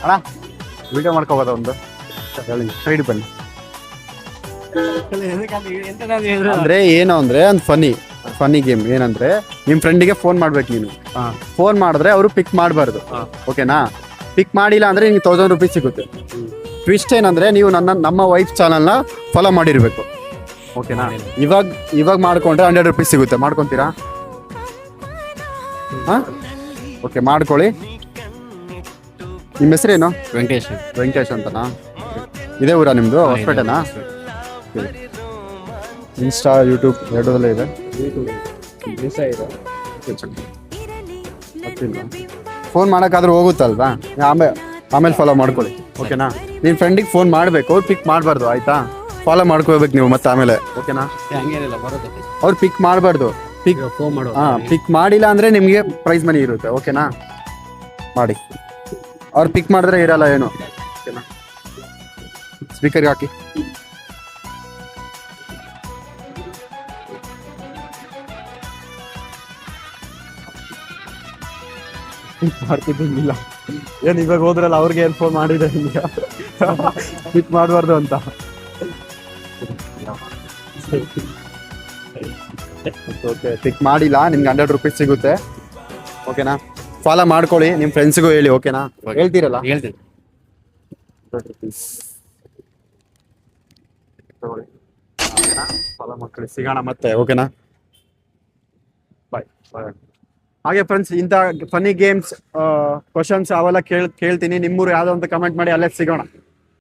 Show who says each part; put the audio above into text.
Speaker 1: ಅಣ್ಣ ವಿಡಿಯೋ ಮಾಡ್ಕೋಬೋದ ಒಂದು ಹೇಳಿ ಸೈಡ್ ಬನ್ನಿ. ಅಂದ್ರೆ ಏನು ಅಂದ್ರೆ ಒಂದು ಫನ್ನಿ ಗೇಮ್ ಏನಂದ್ರೆ ನಿಮ್ ಫ್ರೆಂಡಿಗೆ ಫೋನ್ ಮಾಡ್ಬೇಕು ನೀನು. ಫೋನ್ ಮಾಡಿದ್ರೆ ಅವರು ಪಿಕ್ ಮಾಡಬಾರ್ದು. ಓಕೆನಾ? ಪಿಕ್ ಮಾಡಿಲ್ಲ ಅಂದ್ರೆ ನಿಮ್ಗೆ 1000 ರೂಪೀಸ್ ಸಿಗುತ್ತೆ. ಟ್ವಿಸ್ಟ್ ಏನಂದ್ರೆ ನೀವು ನಮ್ಮ ವೈಫ್ ಚಾನಲ್ನ ಫಾಲೋ ಮಾಡಿರ್ಬೇಕು. ಓಕೆನಾ? ಇವಾಗ ಮಾಡ್ಕೊಂಡ್ರೆ 100 ರೂಪೀಸ್ ಸಿಗುತ್ತೆ. ಮಾಡ್ಕೊಂತೀರಾ? ಹಾ ಓಕೆ ಮಾಡ್ಕೊಳ್ಳಿ. ನಿಮ್ಮ ಹೆಸರೇನು? ವೆಂಕಟೇಶ್ ಅಂತನಾ? ಇದೇ ಊರಾ ನಿಮ್ದು? ಹೊಸಪೇಟೆನಾ? ಇನ್ಸ್ಟಾ ಯೂಟ್ಯೂಬ್ ಎರಡರಲ್ಲೇ ಇದೆ. ಫೋನ್ ಮಾಡೋಕ್ಕಾದ್ರೂ ಹೋಗುತ್ತಲ್ವಾ? ಆಮೇಲೆ ಫಾಲೋ ಮಾಡ್ಕೊಳ್ಳಿ. ಓಕೆನಾ? ನಿಮ್ಮ ಫ್ರೆಂಡಿಗೆ ಫೋನ್ ಮಾಡಬೇಕು, ಅವ್ರು ಪಿಕ್ ಮಾಡಬಾರ್ದು. ಆಯ್ತಾ? ಫಾಲೋ ಮಾಡ್ಕೋಬೇಕು ನೀವು ಮತ್ತೆ ಆಮೇಲೆ. ಓಕೆನಾ? ಅವ್ರು ಪಿಕ್ ಮಾಡಬಾರ್ದು. ಪಿಕ್ ಮಾಡಿಲ್ಲ ಅಂದ್ರೆ ನಿಮಗೆ ಪ್ರೈಸ್ ಮನಿ ಇರುತ್ತೆ. ಓಕೆನಾ? ಮಾಡಿ. ಅವ್ರು ಪಿಕ್ ಮಾಡಿದ್ರೆ ಇರಲ್ಲ ಏನು. ಓಕೆನಾ? ಸ್ಪೀಕರ್ಗೆ ಹಾಕಿ. ಮಾಡ್ತಿದ್ದಿಲ್ಲ ಏನ್ ಇವಾಗ ಹೋದ್ರಲ್ಲ ಅವ್ರಿಗೆ ಏನ್ ಫೋನ್ ಮಾಡಿದೆ ಪಿಕ್ ಮಾಡಬಾರ್ದು ಅಂತ. ಓಕೆ ಪಿಕ್ ಮಾಡಿಲ್ಲ ನಿಮ್ಗೆ 100 ರೂಪೀಸ್ ಸಿಗುತ್ತೆ. ಓಕೆನಾ? ಫಾಲೋ ಮಾಡ್ಕೊಳ್ಳಿ. ನಿಮ್ಮ ಫ್ರೆಂಡ್ಸ್ಗೂ ಹೇಳಿ. ಓಕೆನಾ? ಹೇಳ್ತೀರಲ್ಲ?
Speaker 2: ಹೇಳ್ತೀನಿ.
Speaker 1: 100 ರೂಪೀಸ್ ತಗೊಳ್ಳಿ. ಫಾಲೋ ಮಾಡ್ಕೊಳ್ಳಿ. ಸಿಗೋಣ ಮತ್ತೆ. ಓಕೆನಾ? ಬಾಯ್. ಹಾಗೆ ಫ್ರೆಂಡ್ಸ್, ಇಂಥ ಫನ್ನಿ ಗೇಮ್ಸ್ ಕ್ವಶನ್ಸ್ ಅವೆಲ್ಲ ಕೇಳ್ತೀನಿ. ನಿಮ್ಮೂರು ಯಾವ್ದೋ ಅಂತ ಕಮೆಂಟ್ ಮಾಡಿ, ಅಲ್ಲೇ ಸಿಗೋಣ.